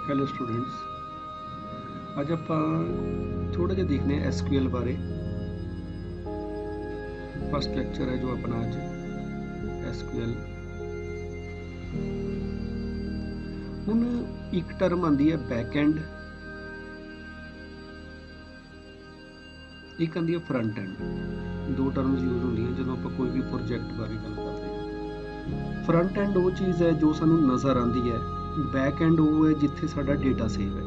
Hello students, ਅੱਜ ਆਪਾਂ ਥੋੜਾ ਜਿਹਾ ਦੇਖਦੇ ਹਾਂ ਐਸਕੀਊਐਲ ਬਾਰੇ। ਫਸਟ ਲੈਕਚਰ ਹੈ ਜੋ ਆਪਣਾ ਅੱਜ ਐਸਕੀਊਐਲ। ਹੁਣ ਇੱਕ ਟਰਮ ਆਉਂਦੀ ਹੈ ਬੈਕ ਐਂਡ, ਇੱਕ ਆਉਂਦੀ ਹੈ ਫਰੰਟ ਐਂਡ। ਦੋ ਟਰਮਸ ਯੂਜ਼ ਹੁੰਦੀਆਂ ਜਦੋਂ ਆਪਾਂ ਕੋਈ ਵੀ ਪ੍ਰੋਜੈਕਟ ਬਾਰੇ ਗੱਲ ਕਰਦੇ ਹਾਂ। ਫਰੰਟ ਐਂਡ ਉਹ ਚੀਜ਼ ਹੈ ਜੋ ਸਾਨੂੰ ਨਜ਼ਰ ਆਉਂਦੀ ਹੈ, ਬੈਕ ਐਂਡ ਉਹ ਹੈ ਜਿੱਥੇ ਸਾਡਾ ਡੇਟਾ ਸੇਵ ਹੈ।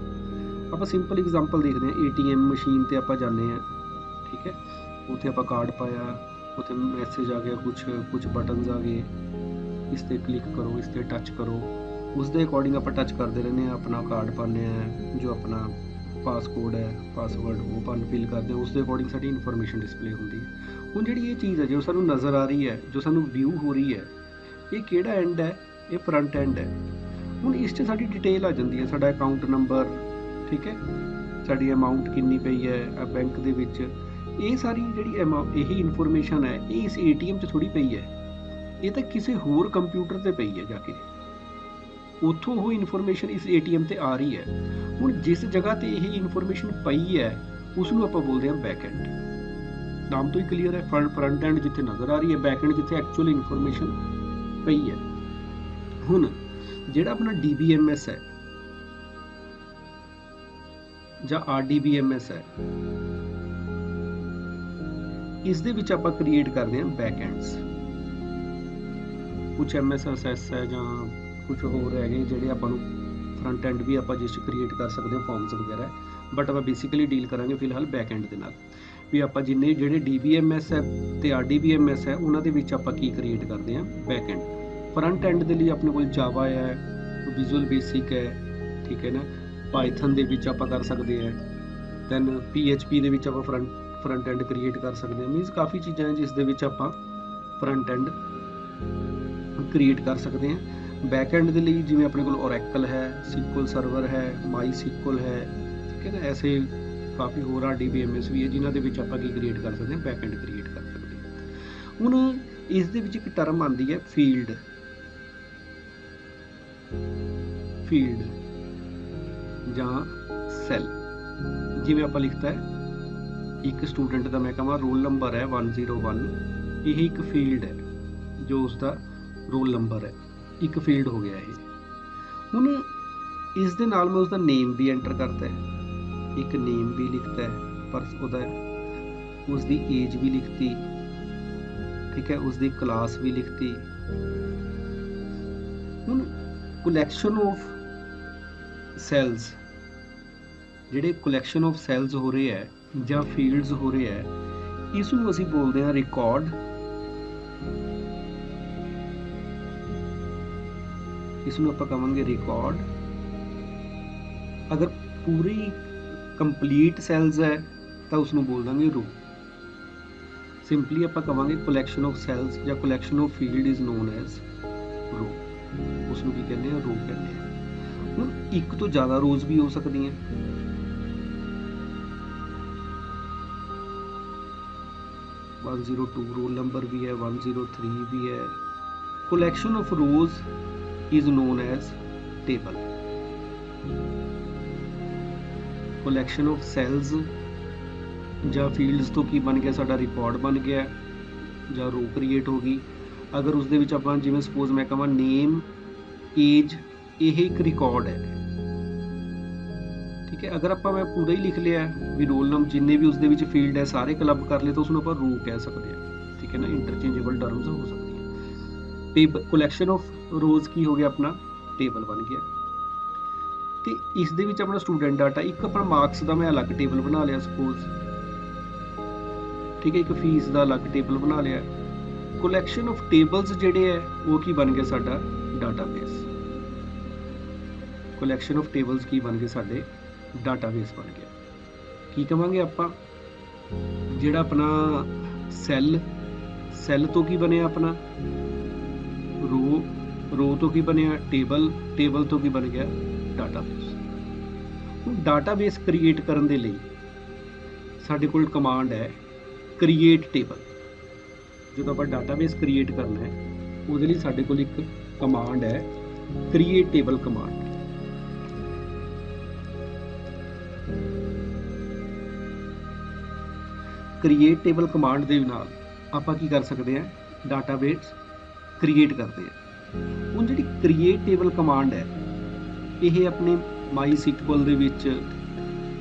ਆਪਾਂ ਸਿੰਪਲ ਐਗਜ਼ਾਮਪਲ ਦੇਖਦੇ ਹਾਂ। ATM ਮਸ਼ੀਨ ਤੇ ਆਪਾਂ ਜਾਂਦੇ ਹਾਂ, ਠੀਕ ਹੈ, ਉੱਥੇ ਆਪਾਂ ਕਾਰਡ ਪਾਇਆ, ਉੱਥੇ ਮੈਸੇਜ ਆ ਗਿਆ, ਕੁਛ ਬਟਨਸ ਆ ਗਏ, ਇਸ ਤੇ ਕਲਿੱਕ ਕਰੋ, ਇਸ ਤੇ ਟੱਚ ਕਰੋ, ਉਸ ਦੇ ਅਕੋਰਡਿੰਗ ਆਪਾਂ ਟੱਚ ਕਰਦੇ ਰਹਿੰਦੇ ਹਾਂ, ਆਪਣਾ ਕਾਰਡ ਪਾਉਂਦੇ ਹਾਂ, ਜੋ ਆਪਣਾ ਪਾਸਕੋਡ ਹੈ, ਪਾਸਵਰਡ ਉਹ ਫਿਲ ਕਰਦੇ ਹਾਂ, ਉਸ ਦੇ ਅਕੋਰਡਿੰਗ ਸਾਡੀ ਇਨਫੋਰਮੇਸ਼ਨ ਡਿਸਪਲੇ ਹੁੰਦੀ ਹੈ। ਹੁਣ ਜਿਹੜੀ ਇਹ ਚੀਜ਼ ਹੈ ਜੋ ਸਾਨੂੰ ਨਜ਼ਰ ਆ ਰਹੀ ਹੈ, ਜੋ ਸਾਨੂੰ ਵਿਊ ਹੋ ਰਹੀ ਹੈ, ਇਹ ਕਿਹੜਾ ਐਂਡ ਹੈ? ਇਹ ਫਰੰਟ ਐਂਡ ਹੈ। ਹੁਣ ਇਸ 'ਚ ਸਾਡੀ ਡਿਟੇਲ ਆ ਜਾਂਦੀ ਹੈ, ਸਾਡਾ ਅਕਾਊਂਟ ਨੰਬਰ, ਠੀਕ ਹੈ, ਸਾਡੀ ਅਮਾਊਂਟ ਕਿੰਨੀ ਪਈ ਹੈ ਬੈਂਕ ਦੇ ਵਿੱਚ। ਇਹ ਸਾਰੀ ਜਿਹੜੀ ਇਹੀ ਇਨਫੋਰਮੇਸ਼ਨ ਹੈ, ਇਹ ਇਸ ATM 'ਚ ਥੋੜੀ ਪਈ ਹੈ, ਇਹ ਤਾਂ ਕਿਸੇ ਹੋਰ ਕੰਪਿਊਟਰ ਤੇ ਪਈ ਹੈ। ਜਾ ਕੇ ਉੱਥੋਂ ਉਹ ਇਨਫੋਰਮੇਸ਼ਨ ਇਸ ATM ਤੇ ਆ ਰਹੀ ਹੈ। ਹੁਣ ਜਿਸ ਜਗ੍ਹਾ ਤੇ ਇਹ ਇਨਫੋਰਮੇਸ਼ਨ ਪਈ ਹੈ ਉਸ ਨੂੰ ਆਪਾਂ ਬੋਲਦੇ ਹਾਂ ਬੈਕ ਐਂਡ। ਨਾਮ ਤੋਂ ਹੀ ਕਲੀਅਰ ਹੈ, ਫਰੰਟ ਐਂਡ ਜਿੱਥੇ ਨਜ਼ਰ ਆ ਰਹੀ ਹੈ, ਬੈਕ ਐਂਡ ਜਿੱਥੇ ਐਕਚੁਅਲ ਇਨਫੋਰਮੇਸ਼ਨ ਪਈ ਹੈ। ਹੁਣ ਜਿਹੜਾ ਆਪਣਾ DBMS ਹੈ ਜਾਂ RDBMS ਹੈ, ਇਸ ਦੇ ਵਿੱਚ ਆਪਾਂ ਕ੍ਰੀਏਟ ਕਰਦੇ ਹਾਂ ਬੈਕ ਐਂਡਸ। ਕੁਝ MSSS ਹੈ ਜਾਂ ਕੁਝ ਹੋਰ ਹੈਗੇ ਜਿਹੜੇ ਆਪਾਂ ਨੂੰ ਫਰੰਟ ਐਂਡ ਵੀ ਆਪਾਂ ਜਿਸ 'ਚ ਕ੍ਰੀਏਟ ਕਰ ਸਕਦੇ ਹਾਂ, ਫਾਰਮਸ ਵਗੈਰਾ। ਬਟ ਆਪਾਂ ਬੇਸਿਕਲੀ ਡੀਲ ਕਰਾਂਗੇ ਫਿਲਹਾਲ ਬੈਕ ਐਂਡ ਦੇ ਨਾਲ। ਵੀ ਆਪਾਂ ਜਿਹੜੇ DBMS ਹੈ ਤੇ RDBMS ਹੈ, ਉਹਨਾਂ ਦੇ ਵਿੱਚ ਆਪਾਂ ਕੀ ਕ੍ਰੀਏਟ ਕਰਦੇ ਹਾਂ? Back and. ਫਰੰਟ ਐਂਡ ਦੇ ਲਈ ਆਪਣੇ ਕੋਲ ਜਾਵਾ ਹੈ, ਵਿਜ਼ੂਅਲ ਬੇਸਿਕ ਹੈ, ਠੀਕ ਹੈ ਨਾ, ਪਾਈਥਨ ਦੇ ਵਿੱਚ ਆਪਾਂ ਕਰ ਸਕਦੇ ਹਾਂ, ਦੈਨ PHP ਦੇ ਵਿੱਚ ਆਪਾਂ ਫਰੰਟ ਐਂਡ ਕ੍ਰੀਏਟ ਕਰ ਸਕਦੇ ਹਾਂ। ਮੀਨਸ ਕਾਫੀ ਚੀਜ਼ਾਂ ਹੈ ਜਿਸ ਦੇ ਵਿੱਚ ਆਪਾਂ ਫਰੰਟ ਐਂਡ ਕ੍ਰੀਏਟ ਕਰ ਸਕਦੇ ਹਾਂ। ਬੈਕ ਐਂਡ ਦੇ ਲਈ ਜਿਵੇਂ ਆਪਣੇ ਕੋਲ ਓਰੈਕਲ ਹੈ, SQL ਸਰਵਰ ਹੈ, MySQL ਹੈ, ਠੀਕ ਹੈ ਨਾ, ਐਸੇ ਕਾਫੀ ਹੋਰ RDBMS ਵੀ ਹੈ ਜਿਨ੍ਹਾਂ ਦੇ ਵਿੱਚ ਆਪਾਂ ਕੀ ਕ੍ਰੀਏਟ ਕਰ ਸਕਦੇ ਹਾਂ? ਬੈਕ ਐਂਡ ਕ੍ਰੀਏਟ ਕਰ ਸਕਦੇ ਹਾਂ। ਹੁਣ ਇਸ ਦੇ ਵਿੱਚ ਇੱਕ ਟਰਮ ਆਉਂਦੀ ਹੈ ਫੀਲਡ ਜਾਂ ਸੈੱਲ। ਜਿਵੇਂ ਆਪਾਂ ਲਿਖਤਾ ਹੈ ਇੱਕ ਸਟੂਡੈਂਟ ਦਾ, ਮੈਂ ਕਹਾਂ ਰੋਲ ਨੰਬਰ ਹੈ 101, ਇਹ ਇੱਕ ਫੀਲਡ ਹੈ ਜੋ ਉਸਦਾ ਰੋਲ ਨੰਬਰ ਹੈ, ਇੱਕ ਫੀਲਡ ਹੋ ਗਿਆ ਇਹ। ਹੁਣ ਇਸ ਦੇ ਨਾਲ ਮੈਂ ਉਸਦਾ ਨੇਮ ਵੀ ਐਂਟਰ ਕਰਤਾ ਹੈ, ਇੱਕ ਨੇਮ ਵੀ ਲਿਖਤਾ ਹੈ, ਪਰ ਉਸਦੀ ਏਜ ਵੀ ਲਿਖਤੀ, ਠੀਕ ਹੈ, ਉਸਦੀ ਕਲਾਸ ਵੀ ਲਿਖਤੀ। ਹੁਣ ਕਲੈਕਸ਼ਨ ਆਫ ਸੈਲਸ, ਜਿਹੜੇ ਕਲੈਕਸ਼ਨ ਆਫ ਸੈਲਸ ਹੋ ਰਹੇ ਹੈ ਜਾਂ ਫੀਲਡਸ ਹੋ ਰਹੇ ਹੈ, ਇਸ ਨੂੰ ਅਸੀਂ ਬੋਲਦੇ ਹਾਂ ਰਿਕਾਰਡ। ਇਸ ਨੂੰ ਆਪਾਂ ਕਹਾਂਗੇ ਰਿਕਾਰਡ। ਅਗਰ ਪੂਰੀ ਕੰਪਲੀਟ ਸੈਲਸ ਹੈ ਤਾਂ ਉਸ ਨੂੰ ਬੋਲ ਦਾਂਗੇ रो। ਸਿੰਪਲੀ ਆਪਾਂ ਕਹਾਂਗੇ ਕਲੈਕਸ਼ਨ ਆਫ ਸੈਲਸ ਜਾਂ collection of field is known as row. ਉਸ ਨੂੰ ਕੀ ਕਹਿੰਦੇ ਆ? रो ਕਹਿੰਦੇ ਆ। ਹੁਣ ਇੱਕ ਤੋਂ ਜ਼ਿਆਦਾ ਰੋਜ਼ ਵੀ ਹੋ ਸਕਦੀਆਂ, 102 ਰੋਲ ਨੰਬਰ ਵੀ ਹੈ, 103 ਵੀ ਹੈ। Collection of rows is known as table. Collection of cells ਜਾਂ ਫੀਲਡਸ ਤੋਂ ਕੀ ਬਣ ਗਿਆ? ਸਾਡਾ ਰਿਕਾਰਡ ਬਣ ਗਿਆ ਜਾਂ रो ਕ੍ਰੀਏਟ ਹੋ ਗਈ। ਅਗਰ ਉਸ ਦੇ ਵਿੱਚ ਆਪਾਂ ਜਿਵੇਂ ਸਪੋਜ਼ ਮੈਂ ਕਹਾਂ ਨੇਮ, ਏਜ, ਇਹ ਇੱਕ ਰਿਕਾਰਡ ਹੈ, ਠੀਕ ਹੈ। ਅਗਰ ਆਪਾਂ ਮੈਂ ਪੂਰਾ ਹੀ ਲਿਖ ਲਿਆ ਵੀ ਰੋਲ ਨੰਬਰ, ਜਿੰਨੇ ਵੀ ਉਸ ਦੇ ਵਿੱਚ ਫੀਲਡ ਹੈ ਸਾਰੇ ਕਲੱਬ ਕਰ ਲਏ, ਤਾਂ ਉਸਨੂੰ ਆਪਾਂ रो ਕਹਿ ਸਕਦੇ ਹਾਂ, ਠੀਕ ਹੈ ਨਾ। ਇੰਟਰਚੇਂਜੇਬਲ ਟਰਮਸ ਹੋ ਸਕਦੀਆਂ। ਟੇਬਲ, ਕਲੈਕਸ਼ਨ ਆਫ ਰੋਜ਼ ਕੀ ਹੋ ਗਿਆ? ਆਪਣਾ ਟੇਬਲ ਬਣ ਗਿਆ। ਤੇ ਇਸ ਦੇ ਵਿੱਚ ਆਪਣਾ ਸਟੂਡੈਂਟ ਡਾਟਾ, ਇੱਕ ਆਪਣਾ ਮਾਰਕਸ ਦਾ ਮੈਂ ਅਲੱਗ ਟੇਬਲ ਬਣਾ ਲਿਆ ਸਪੋਜ਼, ਠੀਕ ਹੈ, ਇੱਕ ਫੀਸ ਦਾ ਅਲੱਗ ਟੇਬਲ ਬਣਾ ਲਿਆ। ਕਲੈਕਸ਼ਨ ਆਫ ਟੇਬਲਸ ਜਿਹੜੇ ਹੈ ਉਹ ਕੀ ਬਣ ਗਏ? ਸਾਡਾ ਡਾਟਾਬੇਸ। ਕਲੈਕਸ਼ਨ ਆਫ ਟੇਬਲਸ ਕੀ ਬਣ ਗਏ? ਸਾਡੇ ਡਾਟਾਬੇਸ ਬਣ ਗਿਆ। ਕੀ ਕਹਾਂਗੇ ਆਪਾਂ? ਜਿਹੜਾ ਆਪਣਾ ਸੈੱਲ ਤੋਂ ਕੀ ਬਣਿਆ? ਆਪਣਾ रो ਤੋਂ ਕੀ ਬਣਿਆ? ਟੇਬਲ ਤੋਂ ਕੀ ਬਣ ਗਿਆ? ਡਾਟਾਬੇਸ। ਹੁਣ ਡਾਟਾਬੇਸ ਕ੍ਰੀਏਟ ਕਰਨ ਦੇ ਲਈ ਸਾਡੇ ਕੋਲ ਕਮਾਂਡ ਹੈ ਕ੍ਰੀਏਟ ਟੇਬਲ। ਜਦੋਂ ਆਪਾਂ ਡਾਟਾਬੇਸ ਕ੍ਰੀਏਟ ਕਰਨਾ ਹੈ ਉਹਦੇ ਲਈ ਸਾਡੇ ਕੋਲ ਇੱਕ ਕਮਾਂਡ ਹੈ create table command. Create table command ਦੇ ਨਾਲ ਆਪਾਂ ਕੀ ਕਰ ਸਕਦੇ ਹਾਂ, ਡਾਟਾਬੇਸ ਕ੍ਰੀਏਟ ਕਰਦੇ ਹਾਂ। ਹੁਣ ਜਿਹੜੀ ਕ੍ਰੀਏਟ ਟੇਬਲ ਕਮਾਂਡ ਹੈ ਇਹ ਆਪਣੇ MySQL ਦੇ ਵਿੱਚ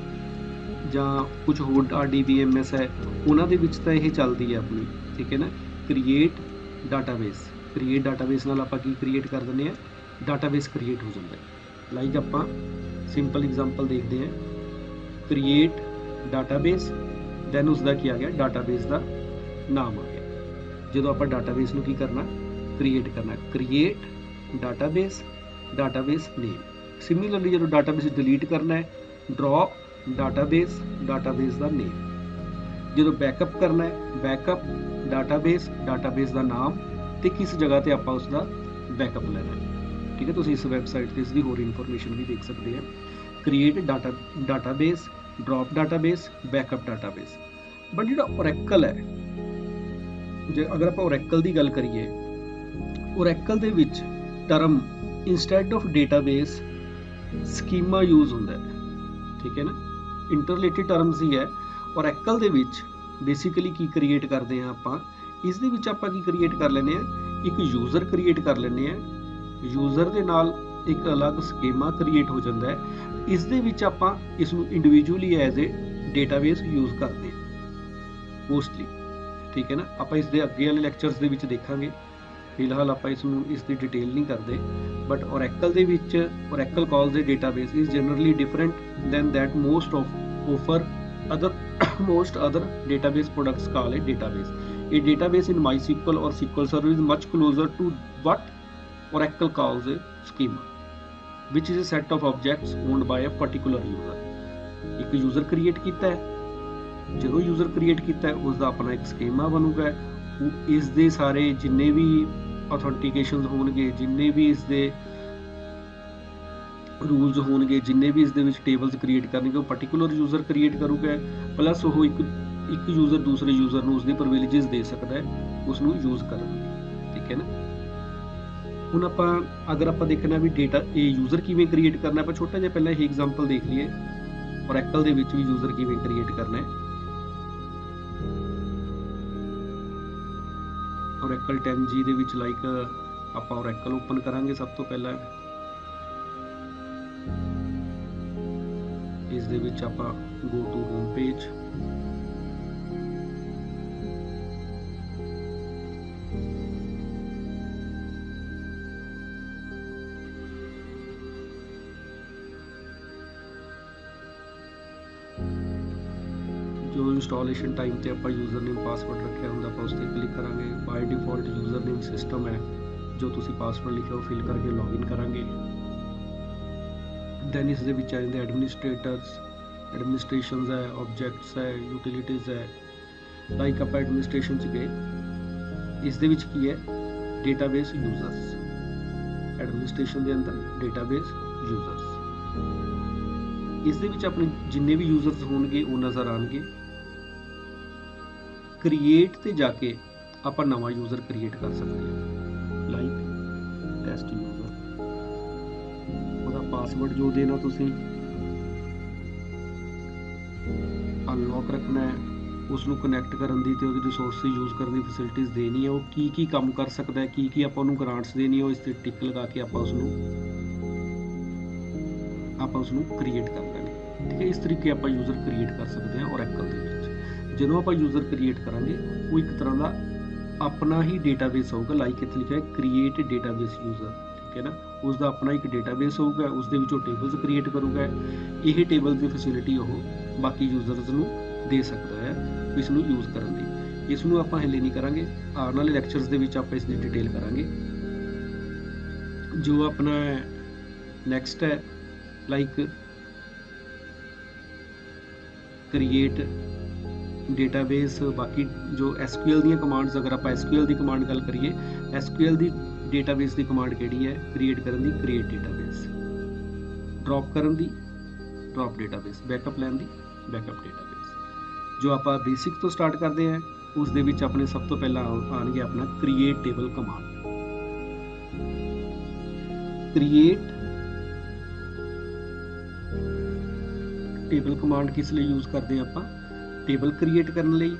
ਜਾਂ ਕੁਝ ਹੋਰ RDBMS ਹੈ ਉਹਨਾਂ ਦੇ ਵਿੱਚ ਤਾਂ ਇਹ ਚੱਲਦੀ ਹੈ ਆਪਣੀ, ਠੀਕ ਹੈ ਨਾ। ਕ੍ਰੀਏਟ ਡਾਟਾਬੇਸ ਨਾਲ ਆਪਾਂ ਕੀ ਕ੍ਰੀਏਟ ਕਰ ਦਿੰਦੇ ਹਾਂ, ਡਾਟਾਬੇਸ ਕ੍ਰੀਏਟ ਹੋ ਜਾਂਦਾ ਹੈ। ਲਾਈਕ ਆਪਾਂ ਸਿੰਪਲ ਐਗਜ਼ਾਮਪਲ ਦੇਖਦੇ ਹਾਂ, ਕ੍ਰੀਏਟ ਡਾਟਾਬੇਸ, ਦੈਨ ਉਸਦਾ ਕੀ ਆ ਗਿਆ, ਡਾਟਾਬੇਸ ਦਾ ਨਾਮ ਆ ਗਿਆ। ਜਦੋਂ ਆਪਾਂ ਡਾਟਾਬੇਸ ਨੂੰ ਕੀ ਕਰਨਾ, ਕ੍ਰੀਏਟ ਕਰਨਾ, ਕ੍ਰੀਏਟ ਡਾਟਾਬੇਸ ਨੇਮ। ਸਿਮਿਲਰਲੀ ਜਦੋਂ ਡਾਟਾਬੇਸ ਡਿਲੀਟ ਕਰਨਾ ਹੈ, ਡਰੌਪ ਡਾਟਾਬੇਸ ਦਾ ਨੇਮ। ਜਦੋਂ ਬੈਕਅਪ ਕਰਨਾ ਹੈ, ਬੈਕਅਪ ਡਾਟਾਬੇਸ ਦਾ ਨਾਮ ਤੇ ਕਿਸ ਜਗ੍ਹਾ ਤੇ ਆਪਾਂ ਉਸਦਾ ਬੈਕਅਪ ਲੈਣਾ ਹੈ, ਠੀਕ ਹੈ। ਤੁਸੀਂ ਇਸ ਵੈਬਸਾਈਟ ਤੇ ਇਸ ਦੀ ਹੋਰ ਇਨਫੋਰਮੇਸ਼ਨ ਵੀ ਦੇਖ ਸਕਦੇ ਆ। Create database, drop database, backup database. But ਜਿਹੜਾ ਓਰੈਕਲ ਹੈ, ਜੇ ਅਗਰ ਆਪਾਂ ਓਰੈਕਲ ਦੀ ਗੱਲ ਕਰੀਏ, ਓਰੈਕਲ ਦੇ ਵਿੱਚ term instead of database schema use ਹੁੰਦਾ ਹੈ, ਠੀਕ ਹੈ ਨਾ। ਇੰਟਰਲੇਟਡ ਟਰਮਸ ਹੀ ਹੈ। ਓਰੈਕਲ ਦੇ ਵਿੱਚ ਬੇਸਿਕਲੀ ਕੀ ਕ੍ਰੀਏਟ ਕਰਦੇ ਹਾਂ ਆਪਾਂ, ਇਸ ਦੇ ਵਿੱਚ ਆਪਾਂ ਕੀ ਕ੍ਰੀਏਟ ਕਰ ਲੈਂਦੇ ਹਾਂ, ਇੱਕ ਯੂਜ਼ਰ ਕ੍ਰੀਏਟ ਕਰ ਲੈਂਦੇ ਹਾਂ। ਯੂਜ਼ਰ ਦੇ ਨਾਲ ਇੱਕ ਅਲੱਗ ਸਕੀਮਾ ਕ੍ਰੀਏਟ ਹੋ ਜਾਂਦਾ ਹੈ। ਇਸ ਦੇ ਵਿੱਚ ਆਪਾਂ ਇਸ ਨੂੰ individually as a database use ਕਰਦੇ ਹਾਂ ਮੋਸਟਲੀ, ਠੀਕ ਹੈ ਨਾ। ਆਪਾਂ ਇਸ ਦੇ ਅੱਗੇ ਵਾਲੇ ਲੈਕਚਰਸ ਦੇ ਵਿੱਚ ਦੇਖਾਂਗੇ, ਫਿਲਹਾਲ ਆਪਾਂ ਇਸ ਨੂੰ ਇਸ ਦੀ ਡਿਟੇਲ ਨਹੀਂ ਕਰਦੇ। ਬਟ ਓਰੈਕਲ ਦੇ ਵਿੱਚ Oracle calls a database is generally different than that most other database products call a database. A database in MySQL or SQL Server is much closer to what Oracle calls a schema, which is a set of objects owned by a particular user. ਇੱਕ user create ਕੀਤਾ ਹੈ, ਜਦੋਂ user create ਕੀਤਾ ਹੈ ਉਸਦਾ ਆਪਣਾ ਇੱਕ ਸਕੀਮਾ ਬਣੂਗਾ। ਇਸ ਦੇ ਸਾਰੇ ਜਿੰਨੇ ਵੀ ਆਥੈਂਟੀਕੇਸ਼ਨਸ ਹੋਣਗੇ, ਜਿੰਨੇ ਵੀ ਇਸ ਦੇ ਰੂਲਸ ਹੋਣਗੇ, ਜਿੰਨੇ ਵੀ ਇਸ ਦੇ ਵਿੱਚ ਟੇਬਲਸ ਕ੍ਰੀਏਟ ਕਰਨਗੇ, ਉਹ ਪਾਰਟਿਕੂਲਰ ਯੂਜ਼ਰ ਕ੍ਰੀਏਟ ਕਰੂਗਾ। ਪਲੱਸ ਉਹ ਇੱਕ ਯੂਜ਼ਰ ਦੂਸਰੇ ਯੂਜ਼ਰ ਨੂੰ ਉਸਦੀ ਪ੍ਰਿਵਿਲੇਜਸ ਦੇ ਸਕਦਾ ਹੈ ਉਸ ਨੂੰ ਯੂਜ਼ ਕਰਨ ਲਈ, ਠੀਕ ਹੈ ਨਾ। ਹੁਣ ਅਗਰ ਆਪਾਂ ਦੇਖਣਾ ਵੀ ਡੇਟਾ ਇਹ ਯੂਜ਼ਰ ਕਿਵੇਂ ਕ੍ਰੀਏਟ ਕਰਨਾ, ਆਪਾਂ ਛੋਟਾ ਜਿਹਾ ਪਹਿਲਾਂ ਇਹ ਐਗਜ਼ਾਮਪਲ ਦੇਖ ਲਈਏ। ਓਰੈਕਲ ਦੇ ਵਿੱਚ ਵੀ ਯੂਜ਼ਰ ਕਿਵੇਂ ਕ੍ਰੀਏਟ ਕਰਨਾ ਹੈ। ਓਰੈਕਲ 10G ਦੇ ਵਿੱਚ ਲਾਈਕ ਆਪਾਂ ਓਰੈਕਲ ਓਪਨ ਕਰਾਂਗੇ। ਸਭ ਤੋਂ ਪਹਿਲਾਂ ਇਸ ਦੇ ਵਿੱਚ ਆਪਾਂ ਗੋ ਟੂ ਹੋਮ ਪੇਜ, ਜੋ ਇੰਸਟਾਲੇਸ਼ਨ ਟਾਈਮ ਤੇ ਆਪਾਂ ਯੂਜ਼ਰ ਨੇਮ ਪਾਸਵਰਡ ਰੱਖਿਆ ਹੁੰਦਾ ਆਪਾਂ ਉਸ ਤੇ ਕਲਿੱਕ ਕਰਾਂਗੇ। By default user name system ਹੈ, ਜੋ ਤੁਸੀਂ ਪਾਸਵਰਡ ਲਿਖਿਆ ਉਹ ਫਿਲ ਕਰਕੇ ਲੌਗਇਨ ਕਰਾਂਗੇ। ਦੈਨ ਇਸ ਦੇ ਵਿੱਚ ਆ ਜਾਂਦੇ ਐਡਮਿਨਿਸਟ੍ਰੇਸ਼ਨਸ ਹੈ, ਆਬਜੈਕਟਸ ਹੈ, ਯੂਟਿਲਿਟੀਜ਼ ਹੈ। ਲਾਈਕ ਆਪਾਂ ਐਡਮਿਨਿਸਟ੍ਰੇਸ਼ਨ 'ਚ ਗਏ, ਇਸ ਦੇ ਵਿੱਚ ਕੀ ਹੈ, ਡੇਟਾਬੇਸ ਯੂਜ਼ਰਸ। ਐਡਮਿਨਿਸਟ੍ਰੇਸ਼ਨ ਦੇ ਅੰਦਰ ਡੇਟਾਬੇਸ ਯੂਜ਼ਰਸ, ਇਸ ਦੇ ਵਿੱਚ ਆਪਣੇ ਜਿੰਨੇ ਵੀ ਯੂਜ਼ਰਸ ਹੋਣਗੇ ਉਹ ਨਜ਼ਰ ਆਉਣਗੇ। ਕ੍ਰੀਏਟ ਤੇ ਜਾ ਕੇ ਆਪਾਂ ਨਵਾਂ ਯੂਜ਼ਰ ਕ੍ਰੀਏਟ ਕਰ ਸਕਦੇ ਹਾਂ, ਲਾਈਕ ਟੈਸਟ ਯੂਜ਼ਰ। ਉਹਦਾ ਪਾਸਵਰਡ ਜੋ ਦੇਣਾ ਤੁਸੀਂ ਅਨਲੌਕ ਰੱਖਣਾ ਹੈ, ਉਸ ਨੂੰ ਕਨੈਕਟ ਕਰਨ ਦੀ ਤੇ ਉਹਦੀ ਰਿਸੋਰਸ ਯੂਜ਼ ਕਰਨ ਦੀ ਫੈਸਿਲਿਟੀਜ਼ ਦੇਣੀ ਹੈ। ਉਹ ਕੀ ਕੰਮ ਕਰ ਸਕਦਾ ਹੈ, ਕੀ ਆਪਾਂ ਉਹਨੂੰ ਗ੍ਰਾਂਟਸ ਦੇਣੀ ਹੈ, ਉਹ ਇਸ ਤੇ ਟਿਕ ਲਗਾ ਕੇ ਆਪਾਂ ਉਸ ਨੂੰ ਕ੍ਰੀਏਟ ਕਰ ਲੈਣਾ, ਠੀਕ ਹੈ। ਇਸ ਤਰੀਕੇ ਆਪਾਂ ਯੂਜ਼ਰ ਕ੍ਰੀਏਟ ਕਰ ਸਕਦੇ ਹਾਂ ਓਰੈਕਲ ਦੇ ਵਿੱਚ। ਜਦੋਂ ਆਪਾਂ ਯੂਜ਼ਰ ਕ੍ਰੀਏਟ ਕਰਾਂਗੇ ਉਹ ਇੱਕ ਤਰ੍ਹਾਂ ਦਾ ਆਪਣਾ ਹੀ ਡੇਟਾਬੇਸ ਹੋਊਗਾ। ਲਾਈਕ ਇੱਥੇ ਲਿਖਿਆ ਹੈ ਕ੍ਰੀਏਟ ਡੇਟਾਬੇਸ ਯੂਜ਼ਰ, ਠੀਕ ਹੈ ਨਾ। ਉਸਦਾ ਆਪਣਾ ਇੱਕ ਡੇਟਾਬੇਸ ਹੋਊਗਾ, ਉਸ ਦੇ ਵਿੱਚੋਂ ਟੇਬਲਸ ਕ੍ਰੀਏਟ ਕਰੂਗਾ। ਇਹ ਟੇਬਲ ਦੀ ਫੈਸਿਲਿਟੀ ਉਹ ਬਾਕੀ ਯੂਜ਼ਰਸ ਨੂੰ ਦੇ ਸਕਦਾ ਹੈ ਇਸ ਨੂੰ ਯੂਜ਼ ਕਰਨ ਦੀ। ਇਸ ਨੂੰ ਆਪਾਂ ਹਲੇ ਨਹੀਂ ਕਰਾਂਗੇ, ਆਉਣ ਵਾਲੇ ਲੈਕਚਰਸ ਦੇ ਵਿੱਚ ਆਪਾਂ ਇਸ ਦੀ ਡਿਟੇਲ ਕਰਾਂਗੇ। ਜੋ ਆਪਣਾ ਨੈਕਸਟ ਹੈ ਲਾਈਕ ਕ੍ਰੀਏਟ ਡੇਟਾਬੇਸ। ਬਾਕੀ ਜੋ SQL ਦੀਆਂ ਕਮਾਂਡਸ, ਅਗਰ ਆਪਾਂ SQL ਦੀ ਕਮਾਂਡ ਗੱਲ ਕਰੀਏ, SQL ਦੀ ਡੇਟਾਬੇਸ ਦੀ ਕਮਾਂਡ ਕਿਹੜੀ ਹੈ, ਕ੍ਰੀਏਟ ਕਰਨ ਦੀ ਕ੍ਰੀਏਟ ਡੇਟਾਬੇਸ, ਡਰੌਪ ਕਰਨ ਦੀ ਡਰੌਪ ਡੇਟਾਬੇਸ, ਬੈਕਅਪ ਲੈਣ ਦੀ ਬੈਕਅਪ ਡੇਟਾਬੇਸ। ਜੋ ਆਪਾਂ ਬੇਸਿਕ ਤੋਂ ਸਟਾਰਟ ਕਰਦੇ ਹਾਂ ਉਸ ਦੇ ਵਿੱਚ ਆਪਣੇ ਸਭ ਤੋਂ ਪਹਿਲਾਂ ਆਉਣਗੇ ਆਪਣਾ create table command. Create table command ਕਿਸ ਲਈ ਯੂਜ਼ ਕਰਦੇ ਹਾਂ ਆਪਾਂ? ਟੇਬਲ ਕ੍ਰੀਏਟ ਕਰਨ ਲਈ।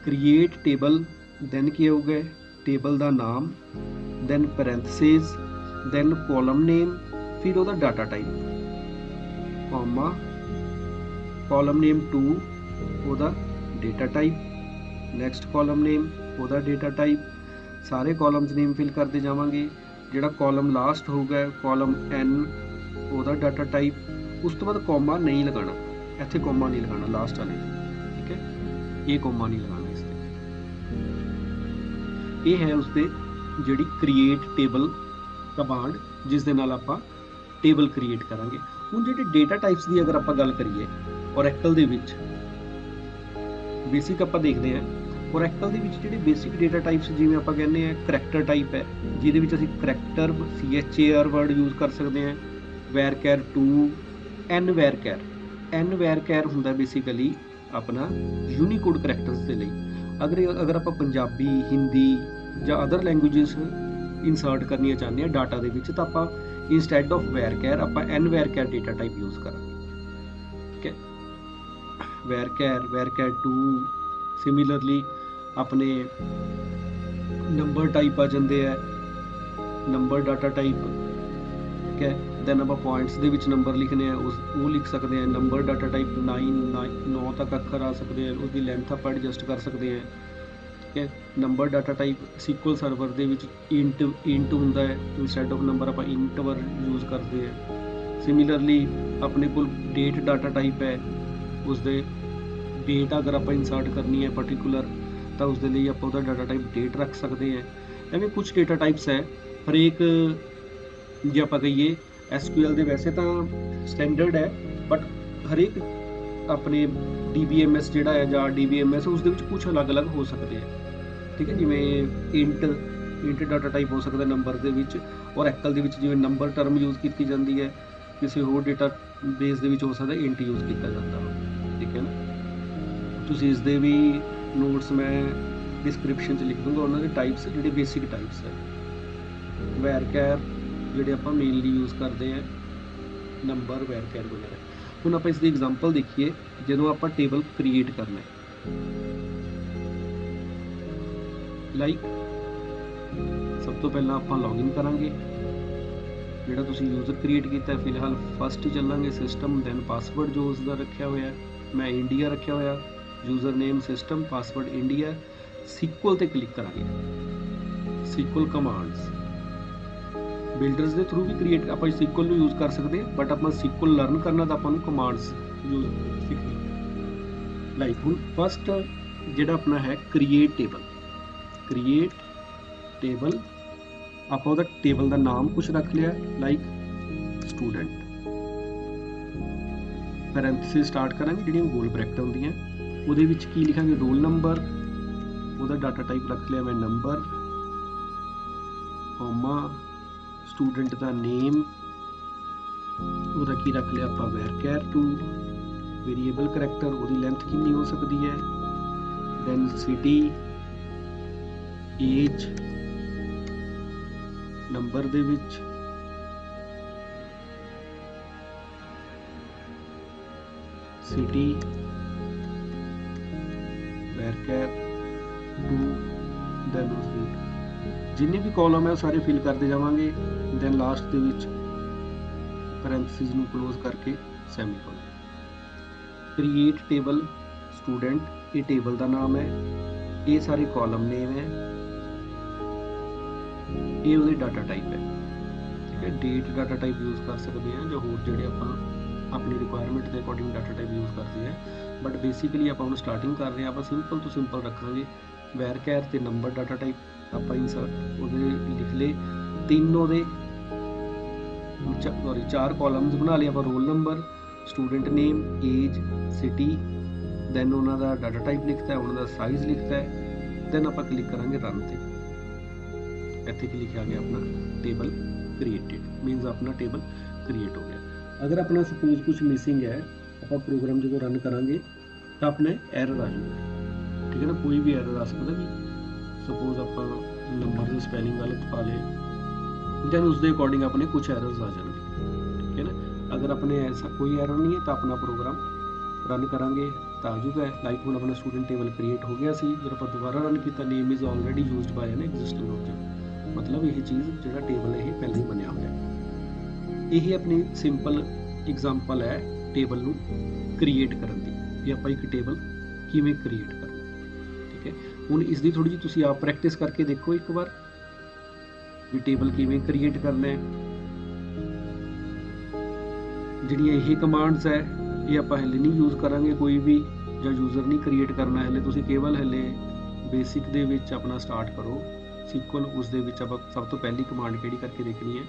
ਕ੍ਰੀਏਟ ਟੇਬਲ, ਦੈਨ ਕੀ ਆਊਗਾ? ਟੇਬਲ ਦਾ ਨਾਮ, ਦੈਨ ਪੈਰੈਂਥਸਿਸ, ਦੈਨ ਕਾਲਮ ਨੇਮ, ਫਿਰ ਉਹਦਾ ਡਾਟਾ ਟਾਈਪ, ਕੌਮਾ, ਕਾਲਮ ਨੇਮ 2 ਉਹਦਾ ਡੇਟਾ ਟਾਈਪ, ਨੈਕਸਟ ਕਾਲਮ ਨੇਮ ਉਹਦਾ ਡੇਟਾ ਟਾਈਪ, ਸਾਰੇ ਕਾਲਮਸ ਨੇਮ ਫਿਲ ਕਰਦੇ ਜਾਵਾਂਗੇ। ਜਿਹੜਾ ਕਾਲਮ ਲਾਸਟ ਹੋਊਗਾ ਕਾਲਮ n ਉਹਦਾ ਡਾਟਾ ਟਾਈਪ। ਉਸ ਤੋਂ ਬਾਅਦ ਕੌਮਾ ਨਹੀਂ ਲਗਾਉਣਾ, ਇੱਥੇ ਕੌਮਾ ਨਹੀਂ ਲਗਾਉਣਾ ਲਾਸਟ ਵਾਲੇ, ਠੀਕ ਹੈ, ਇਹ ਕੌਮਾ ਨਹੀਂ ਲਗਾਉਣਾ ਇਸ 'ਤੇ। ਇਹ ਹੈ ਉਸਦੇ ਜਿਹੜੀ ਕ੍ਰੀਏਟ ਟੇਬਲ ਕਮਾਂਡ, ਜਿਸ ਦੇ ਨਾਲ ਆਪਾਂ ਟੇਬਲ ਕ੍ਰੀਏਟ ਕਰਾਂਗੇ। ਹੁਣ ਜਿਹੜੇ ਡੇਟਾ ਟਾਈਪਸ ਦੀ ਅਗਰ ਆਪਾਂ ਗੱਲ ਕਰੀਏ ਓਰੈਕਲ ਦੇ ਵਿੱਚ, ਬੇਸਿਕ ਆਪਾਂ ਦੇਖਦੇ ਹਾਂ ਓਰੈਕਲ ਦੇ ਵਿੱਚ ਜਿਹੜੇ ਬੇਸਿਕ ਡੇਟਾ ਟਾਈਪਸ, ਜਿਵੇਂ ਆਪਾਂ ਕਹਿੰਦੇ ਹਾਂ ਕਰੈਕਟਰ ਟਾਈਪ ਹੈ, ਜਿਹਦੇ ਵਿੱਚ ਅਸੀਂ ਕਰੈਕਟਰ CHAR ਵਰਡ ਯੂਜ਼ ਕਰ ਸਕਦੇ ਹਾਂ, ਵੈਰਕੈਰ 2, n ਵੈਰਕੈਰ ਹੁੰਦਾ ਬੇਸਿਕਲੀ ਆਪਣਾ ਯੂਨੀਕੋਡ ਕਰੈਕਟਰਸ ਦੇ ਲਈ। ਅਗਰ ਆਪਾਂ ਪੰਜਾਬੀ, ਹਿੰਦੀ ਜਾਂ ਅਦਰ ਲੈਂਗੁਏਜਸ ਇਨਸਰਟ ਕਰਨੀਆਂ ਚਾਹੁੰਦੇ ਹਾਂ ਡਾਟਾ ਦੇ ਵਿੱਚ, ਤਾਂ ਆਪਾਂ ਇੰਸਟੈਡ ਆਫ ਵੈਰਕੈਰ ਆਪਾਂ n ਵੈਰਕੈਰ ਡੇਟਾ ਟਾਈਪ ਯੂਜ਼ ਕਰਾਂਗੇ, ਠੀਕ ਹੈ। ਵੈਰਕੈਰ 2, ਸਿਮਿਲਰਲੀ ਆਪਣੇ ਨੰਬਰ ਟਾਈਪ ਆ ਜਾਂਦੇ ਆ, ਨੰਬਰ ਡਾਟਾ ਟਾਈਪ, ਠੀਕ ਹੈ। ਦੈਨ ਆਪਾਂ ਪੁਆਇੰਟਸ ਦੇ ਵਿੱਚ ਨੰਬਰ ਲਿਖਣੇ ਆ, ਉਹ ਲਿਖ ਸਕਦੇ ਆ। ਨੰਬਰ ਡਾਟਾ ਟਾਈਪ 9 ਤੱਕ ਅੱਖਰ ਆ ਸਕਦੇ ਆ, ਉਹਦੀ ਲੈਂਥ ਆਪਾਂ ਐਡਜਸਟ ਕਰ ਸਕਦੇ ਆ, ਠੀਕ ਹੈ। Number data type SQL server ਦੇ ਵਿੱਚ ਇੰਟ ਹੁੰਦਾ ਹੈ, ਇੰਸਟੈਡ ਆਫ ਨੰਬਰ ਆਪਾਂ ਇੰਟ ਵਰਡ ਯੂਜ਼ ਕਰਦੇ ਆ। ਸਿਮਿਲਰਲੀ ਆਪਣੇ ਕੋਲ ਡੇਟ ਡਾਟਾ ਟਾਈਪ ਹੈ, ਉਸਦੇ ਡੇਟ ਅਗਰ ਆਪਾਂ ਇਨਸਰਟ ਕਰਨੀ ਹੈ ਪਰਟੀਕੂਲਰ, ਤਾਂ ਉਸ ਦੇ ਲਈ ਆਪਾਂ ਉਹਦਾ ਡਾਟਾ ਟਾਈਪ ਡੇਟ ਰੱਖ ਸਕਦੇ ਹਾਂ। ਐਵੇਂ ਕੁਝ ਡੇਟਾ ਟਾਈਪਸ ਹੈ। ਹਰੇਕ ਜੇ ਆਪਾਂ ਕਹੀਏ SQL ਦੇ ਵੈਸੇ ਤਾਂ ਸਟੈਂਡਰਡ ਹੈ, ਬਟ ਹਰੇਕ ਆਪਣੇ DBMS ਜਿਹੜਾ ਹੈ ਜਾਂ DBMS ਉਸ ਦੇ ਵਿੱਚ ਕੁਝ ਅਲੱਗ-ਅਲੱਗ ਹੋ ਸਕਦੇ ਆ, ਠੀਕ ਹੈ। ਜਿਵੇਂ ਇੰਟ ਡਾਟਾ ਟਾਈਪ ਹੋ ਸਕਦਾ ਨੰਬਰ ਦੇ ਵਿੱਚ, ਔਰ ਐਕਲ ਦੇ ਵਿੱਚ ਜਿਵੇਂ ਨੰਬਰ ਟਰਮ ਯੂਜ਼ ਕੀਤੀ ਜਾਂਦੀ ਹੈ, ਕਿਸੇ ਹੋਰ ਡੇਟਾ ਬੇਸ ਦੇ ਵਿੱਚ ਹੋ ਸਕਦਾ ਇੰਟ ਯੂਜ਼ ਕੀਤਾ ਜਾਂਦਾ, ਠੀਕ ਹੈ ਨਾ। ਤੁਸੀਂ ਇਸ ਦੇ ਵੀ ਨੋਟਸ ਮੈਂ ਡਿਸਕ੍ਰਿਪਸ਼ਨ 'ਚ ਲਿਖ ਦੂੰਗਾ, ਉਹਨਾਂ ਦੇ ਟਾਈਪਸ ਜਿਹੜੇ ਬੇਸਿਕ ਟਾਈਪਸ ਹੈ। ਵੈਰਕੈਰ ਜਿਹੜੇ ਆਪਾਂ ਮੇਨਲੀ ਯੂਜ਼ ਕਰਦੇ ਹਾਂ, ਨੰਬਰ, ਵੈਰਕੈਰ ਵਗੈਰਾ। ਹੁਣ ਆਪਾਂ ਇਸ ਦੀ ਐਗਜ਼ਾਮਪਲ ਦੇਖੀਏ ਜਦੋਂ ਆਪਾਂ ਟੇਬਲ ਕ੍ਰੀਏਟ ਕਰਨਾ ਹੈ। ਲਾਈਕ ਸਭ ਤੋਂ ਪਹਿਲਾਂ ਆਪਾਂ ਲੌਗਇਨ ਕਰਾਂਗੇ, ਜਿਹੜਾ ਤੁਸੀਂ ਯੂਜ਼ਰ ਕ੍ਰੀਏਟ ਕੀਤਾ। ਫਿਲਹਾਲ ਫਸਟ ਹੀ ਚੱਲਾਂਗੇ ਸਿਸਟਮ, ਦੈਨ ਪਾਸਵਰਡ ਜੋ ਉਸ ਦਾ ਰੱਖਿਆ ਹੋਇਆ, ਮੈਂ ਇੰਡੀਆ ਰੱਖਿਆ ਹੋਇਆ, user name system, password India. SQL ਤੇ ਕਲਿੱਕ ਕਰਾਂਗੇ। SQL ਕਮਾਂਡਸ ਬਿਲਡਰਸ ਦੇ ਥਰੂ ਵੀ ਕ੍ਰੀਏਟ ਆਪਾਂ SQL ਨੂੰ ਯੂਜ਼ ਕਰ ਸਕਦੇ ਹਾਂ, ਬਟ ਆਪਾਂ SQL ਲਰਨ ਕਰਨਾ ਤਾਂ ਆਪਾਂ ਨੂੰ ਕਮਾਂਡਸ ਯੂਜ਼ ਸਿੱਖਣੀ। ਲਾਈਕ ਹੁਣ ਫਸਟ ਜਿਹੜਾ ਆਪਣਾ ਹੈ ਕ੍ਰੀਏਟ ਟੇਬਲ, ਆਪਾਂ ਉਹਦਾ ਟੇਬਲ ਦਾ ਨਾਮ ਕੁਝ ਰੱਖ ਲਿਆ, ਲਾਈਕ ਸਟੂਡੈਂਟ। ਪੈਰੈਂਥਸਿਸ ਸਟਾਰਟ ਕਰਾਂਗੇ, ਜਿਹੜੀਆਂ ਗੋਲ ਬ੍ਰੈਕਟ ਹੁੰਦੀਆਂ, ਉਹਦੇ ਵਿੱਚ ਕੀ ਲਿਖਾਂਗੇ? ਰੋਲ ਨੰਬਰ, ਉਹਦਾ ਡਾਟਾ ਟਾਈਪ ਰੱਖ ਲਿਆ ਮੈਂ ਨੰਬਰ, ਕੌਮਾ, ਸਟੂਡੈਂਟ ਦਾ ਨੇਮ, ਉਹਦਾ ਕੀ ਰੱਖ ਲਿਆ ਆਪਾਂ? ਵੈਰਕੈਰ 2, ਵੇਰੀਏਬਲ ਕਰੈਕਟਰ, ਉਹਦੀ ਲੈਂਥ ਕਿੰਨੀ ਹੋ ਸਕਦੀ ਹੈ, ਦੈਨ ਸਿਟੀ, ਏਜ, ਨੰਬਰ ਦੇ ਵਿੱਚ ਸਿਟੀ, ਵੈਰਕੈਰ 2, ਦੈਨ ਉਸਦੀ ਜਿੰਨੇ ਵੀ ਕਾਲਮ ਹੈ ਉਹ ਸਾਰੇ ਫਿਲ ਕਰਦੇ ਜਾਵਾਂਗੇ। ਦੈਨ ਲਾਸਟ ਦੇ ਵਿੱਚ ਪੈਰੈਂਥਸਿਸ ਨੂੰ ਕਲੋਜ਼ ਕਰਕੇ ਸੈਮੀਕੋਲਨ। ਕ੍ਰੀਏਟ ਟੇਬਲ ਸਟੂਡੈਂਟ, ਇਹ ਟੇਬਲ ਦਾ ਨਾਮ ਹੈ, ਇਹ ਸਾਰੇ ਕਾਲਮ ਨੇਮ ਹੈ, ਇਹ ਉਹਦੇ ਡਾਟਾ ਟਾਈਪ ਹੈ, ਠੀਕ ਹੈ। ਡੇਟ ਡਾਟਾ ਟਾਈਪ ਯੂਜ਼ ਕਰ ਸਕਦੇ ਹਾਂ, ਜਾਂ ਹੋਰ ਜਿਹੜੇ ਆਪਾਂ ਆਪਣੀ ਰਿਕੁਆਇਰਮੈਂਟ ਦੇ ਅਕੋਰਡਿੰਗ ਡਾਟਾ ਟਾਈਪ ਯੂਜ਼ ਕਰਦੇ ਹਾਂ, ਬਟ ਬੇਸਿਕਲੀ ਆਪਾਂ ਹੁਣ ਸਟਾਰਟਿੰਗ ਕਰ ਰਹੇ ਹਾਂ, ਆਪਾਂ ਸਿੰਪਲ ਤੋਂ ਸਿੰਪਲ ਰੱਖਾਂਗੇ। ਵੈਰਕੈਰ ਤੇ ਨੰਬਰ ਡਾਟਾ ਟਾਈਪ ਆਪਾਂ ਇੰਸਰਟ ਉਹਦੇ ਲਿਖ ਲਏ, ਤਿੰਨ ਉਹਦੇ ਚਾਰ ਕਾਲਮਸ ਬਣਾ ਲਏ ਆਪਾਂ, ਰੋਲ ਨੰਬਰ, ਸਟੂਡੈਂਟ ਨੇਮ, ਏਜ, ਸਿਟੀ, ਦੈਨ ਉਹਨਾਂ ਦਾ ਡਾਟਾ ਟਾਈਪ ਲਿਖਤਾ, ਉਹਨਾਂ ਦਾ ਸਾਈਜ਼ ਲਿਖਤਾ, ਦੈਨ ਆਪਾਂ ਕਲਿੱਕ ਕਰਾਂਗੇ ਰਨ ਤੇ। ਇੱਥੇ ਕੀ ਲਿਖਿਆ ਗਿਆ? ਆਪਣਾ ਟੇਬਲ ਕ੍ਰੀਏਟਡ, ਮੀਨਸ ਆਪਣਾ ਟੇਬਲ ਕ੍ਰੀਏਟ ਹੋ ਗਿਆ। ਅਗਰ ਆਪਣਾ ਸਪੋਜ਼ ਕੁਝ ਮਿਸਿੰਗ ਹੈ, ਆਪਾਂ ਪ੍ਰੋਗਰਾਮ ਜਦੋਂ ਰਨ ਕਰਾਂਗੇ ਤਾਂ ਆਪਣੇ ਐਰਰ ਆ ਜਾਊਗਾ, ਠੀਕ ਹੈ ਨਾ। ਕੋਈ ਵੀ ਐਰਰ ਆ ਸਕਦਾ, ਵੀ ਸਪੋਜ਼ ਆਪਾਂ ਨੰਬਰ ਦੀ ਸਪੈਲਿੰਗ ਗਲਤ ਪਾ ਲਏ, ਦੈਨ ਉਸ ਦੇ ਅਕੋਰਡਿੰਗ ਆਪਣੇ ਕੁਝ ਐਰਰਸ ਆ ਜਾਣਗੇ, ਠੀਕ ਹੈ ਨਾ। ਅਗਰ ਆਪਣੇ ਐਸਾ ਕੋਈ ਐਰਰ ਨਹੀਂ ਹੈ ਤਾਂ ਆਪਣਾ ਪ੍ਰੋਗਰਾਮ ਰਨ ਕਰਾਂਗੇ ਤਾਂ ਆ ਜੂਗਾ। ਲਾਈਕ ਹੁਣ ਆਪਣਾ ਸਟੂਡੈਂਟ ਟੇਬਲ ਕ੍ਰੀਏਟ ਹੋ ਗਿਆ ਸੀ। ਜਦੋਂ ਆਪਾਂ ਦੁਬਾਰਾ ਰਨ ਕੀਤਾ, name is already used ਬਾय N existing object, ਮਤਲਬ ਇਹ ਚੀਜ਼ ਜਿਹੜਾ ਟੇਬਲ ਇਹ ਪਹਿਲਾਂ ਹੀ ਬਣਿਆ ਹੋਇਆ। ਇਹ ਆਪਣੀ ਸਿੰਪਲ ਐਗਜ਼ਾਮਪਲ ਹੈ ਟੇਬਲ ਨੂੰ ਕ੍ਰੀਏਟ ਕਰਨ ਦੀ, ਵੀ ਆਪਾਂ ਇੱਕ ਟੇਬਲ ਕਿਵੇਂ ਕ੍ਰੀਏਟ ਕਰਨਾ। ਠੀਕ ਹੈ, ਹੁਣ ਇਸ ਦੀ ਥੋੜੀ ਜਿਹੀ ਤੁਸੀਂ ਆਪ ਪ੍ਰੈਕਟਿਸ ਕਰਕੇ ਦੇਖੋ ਇੱਕ ਵਾਰ, ਵੀ ਟੇਬਲ ਕਿਵੇਂ ਕ੍ਰੀਏਟ ਕਰਨਾ ਹੈ। ਜਿਹੜੀਆਂ ਇਹ ਕਮਾਂਡਸ ਹੈ ਇਹ ਆਪਾਂ ਹਲੇ ਨਹੀਂ ਯੂਜ਼ ਕਰਾਂਗੇ ਕੋਈ ਵੀ, ਜਾਂ ਯੂਜ਼ਰ ਨਹੀਂ ਕ੍ਰੀਏਟ ਕਰਨਾ ਹਲੇ। ਤੁਸੀਂ ਕੇਵਲ ਹਲੇ ਬੇਸਿਕ ਦੇ ਵਿੱਚ ਆਪਣਾ ਸਟਾਰਟ ਕਰੋ SQL। ਉਸ ਦੇ ਵਿੱਚ ਆਪਾਂ ਸਭ ਤੋਂ ਪਹਿਲੀ ਕਮਾਂਡ ਕਿਹੜੀ ਕਰਕੇ ਦੇਖਣੀ ਹੈ,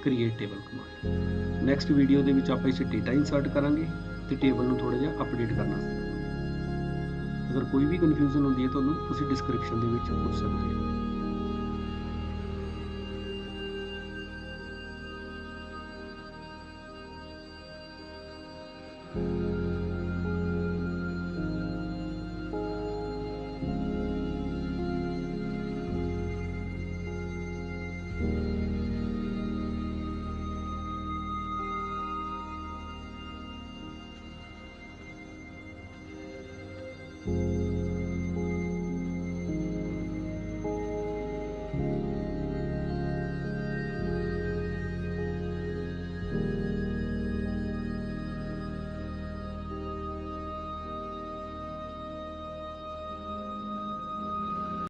create table command. Next video ਦੇ ਵਿੱਚ ਆਪਾਂ ਇਸ ਡੇਟਾ ਇਨਸਰਟ ਕਰਾਂਗੇ ਤੇ ਟੇਬਲ ਨੂੰ ਥੋੜਾ ਜਿਹਾ ਅਪਡੇਟ ਕਰਨਾ ਸਿੱਖਾਂਗੇ। ਅਗਰ ਕੋਈ ਵੀ ਕਨਫਿਊਜ਼ਨ ਹੁੰਦੀ ਹੈ ਤੁਹਾਨੂੰ, ਤੁਸੀਂ ਡਿਸਕ੍ਰਿਪਸ਼ਨ ਦੇ ਵਿੱਚ ਪੁੱਛ ਸਕਦੇ ਹੋ।